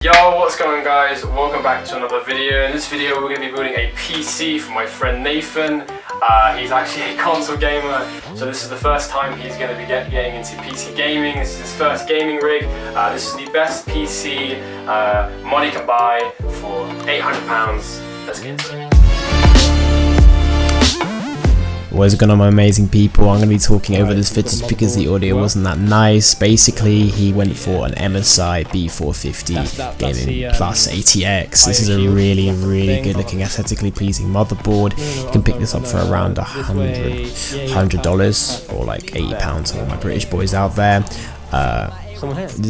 Yo, what's going on guys? Welcome back to another video. In this video we're going to be building a PC for my friend Nathan. He's actually a console gamer, so this is the first time he's going to be getting into PC gaming. This is his first gaming rig. This is the best PC money can buy for £800. Let's get into it. What is going on, my amazing people? I'm going to be talking over this footage because the audio wasn't that nice. Basically, he went for an MSI B450 Gaming Plus ATX. This is a really good looking, aesthetically pleasing motherboard. You can pick this up for around $100 or like £80 for all my British boys out there.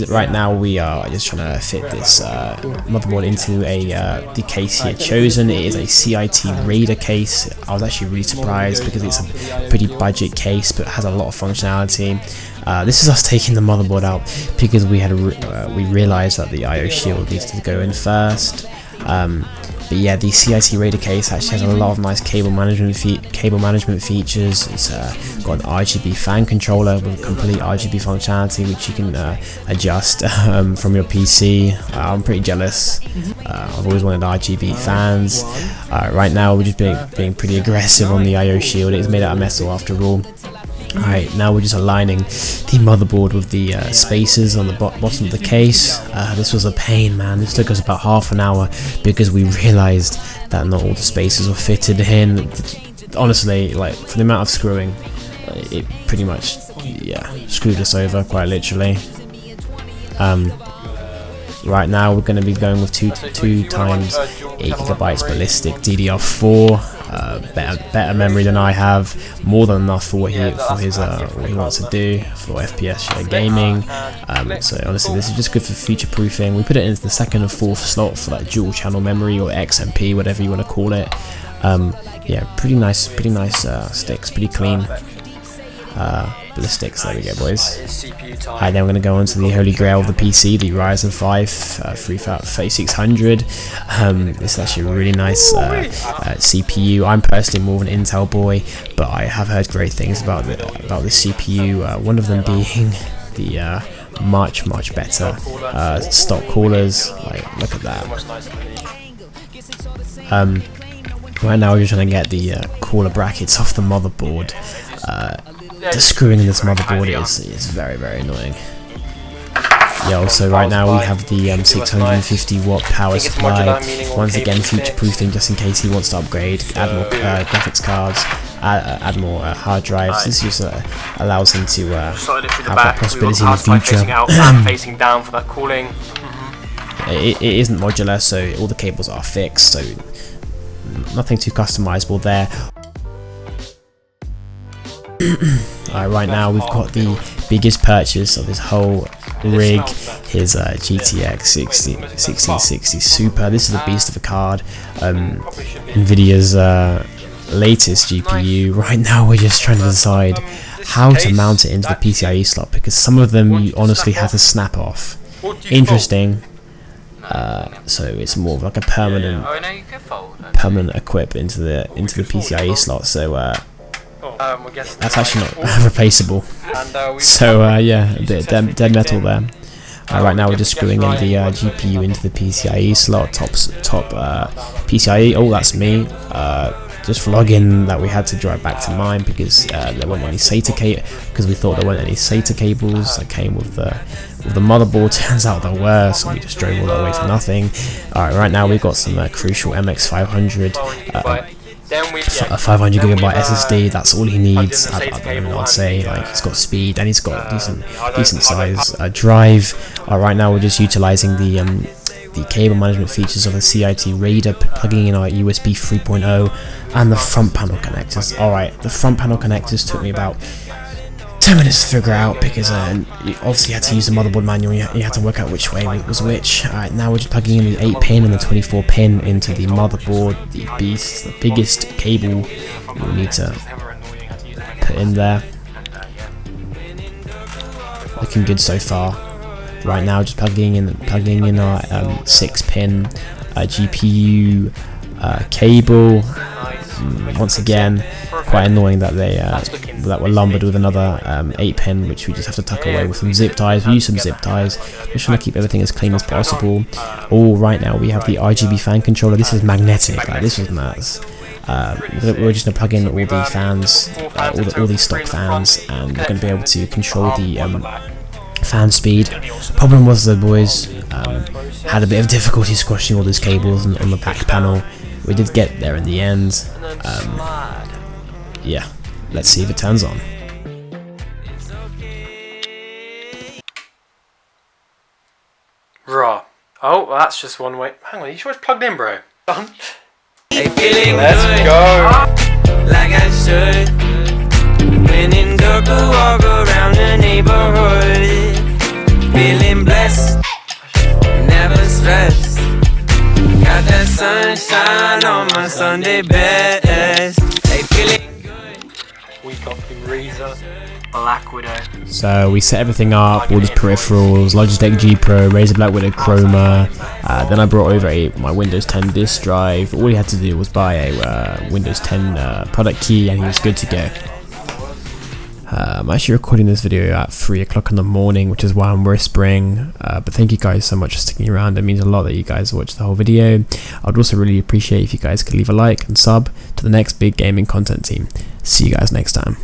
Right now we are just trying to fit this motherboard into the case he had chosen. It is a CIT Raider case. I was actually really surprised because it's a pretty budget case but has a lot of functionality. This is us taking the motherboard out because we realized that the IO shield needs to go in first. But yeah, the CIT Raider case actually has a lot of nice cable management features. It's got an RGB fan controller with complete RGB functionality, which you can adjust from your PC. I'm pretty jealous. I've always wanted RGB fans. Right now we're just being pretty aggressive on the IO shield. It's made out of metal after all. Alright, now we're just aligning the motherboard with the spacers on the bottom of the case. This was a pain, man. This took us about half an hour because we realised that not all the spacers were fitted in. Honestly, like, for the amount of screwing, it pretty much, yeah, screwed us over, quite literally. Right now we're going to be going with 2 times 8GB ballistic DDR4. Better memory than I have, more than enough for what he wants to do for FPS gaming. So honestly, this is just good for future proofing. We put it into the second and fourth slot for that dual channel memory or XMP, whatever you want to call it. Yeah, pretty nice sticks, pretty clean. Ballistics, there we go, boys. Alright, then we're going to go on to the holy grail of the PC, the Ryzen 5 3600. This is actually a really nice CPU. I'm personally more of an Intel boy, but I have heard great things about this CPU. One of them being the much better stock coolers. Like, look at that. Right now we're just trying to get the cooler brackets off the motherboard. The screwing in this motherboard is very annoying. Yeah, also right now we have the 650 watt power supply. Once again, future proofing just in case he wants to upgrade, add more graphics cards, add more hard drives. This just allows him to have that possibility in the future. Facing down for that cooling. It isn't modular, so all the cables are fixed, so nothing too customizable there. Right now we've got the biggest purchase of his whole rig, his GTX 1660 Super. This is the beast of a card, Nvidia's latest GPU. Right now we're just trying to decide how to mount it into the PCIe slot because some of them you honestly have to snap off. Interesting. So it's more of like a permanent equip into the PCIe slot. So that's actually not replaceable. So yeah, a bit of dead metal there. Right now we're just screwing in the GPU into the PCIe slot, top PCIe. Oh, that's me. Just vlogging that we had to drive back to mine because there weren't any SATA because we thought there weren't any SATA cables that came with the motherboard. Turns out there were, so we just drove all that way for nothing. Alright, right now we've got some crucial MX500. A 500GB SSD, that's all he needs. I don't even know what I'd say. Like, he's got speed and he's got a decent size drive. Right now we're just utilizing the cable management features of the CIT Raider, plugging in our USB 3.0 and the front panel connectors. Alright, the front panel connectors took me about 10 minutes to figure out because you obviously had to use the motherboard manual. You had to work out which way was which. Alright, now we're just plugging in the 8-pin and the 24-pin into the motherboard, the beast, the biggest cable you need to put in there. Looking good so far. Right now, just plugging in our 6-pin GPU cable. once again, quite annoying that they that were lumbered with another 8-pin, which we just have to tuck away with some zip ties. We use some zip ties, just trying to keep everything as clean as possible. Oh, right now we have the RGB fan controller. This is magnetic, like this was nuts. We're just going to plug in all the fans, all these stock fans, and we're going to be able to control the fan speed. Problem was the boys had a bit of difficulty squashing all those cables on the back panel. We did get there in the end. Yeah, let's see if it turns on. Raw. Oh, well, that's just one way. Hang on, you sure it's plugged in, bro? Let's go. Like I should. When in Durga, walk around the neighborhood. Feeling blessed, never stressed. Got that sunshine on my Sunday best. Hey, feeling good. We got the Reza Black Widow. So we set everything up, all the peripherals, Logitech G Pro, Razer Black Widow Chroma. Then I brought over my Windows 10 disk drive. All he had to do was buy a Windows 10 product key, and he was good to go. I'm actually recording this video at 3 o'clock in the morning, which is why I'm whispering, but thank you guys so much for sticking around. It means a lot that you guys watch the whole video. I'd also really appreciate if you guys could leave a like and sub to the next big gaming content team. See you guys next time.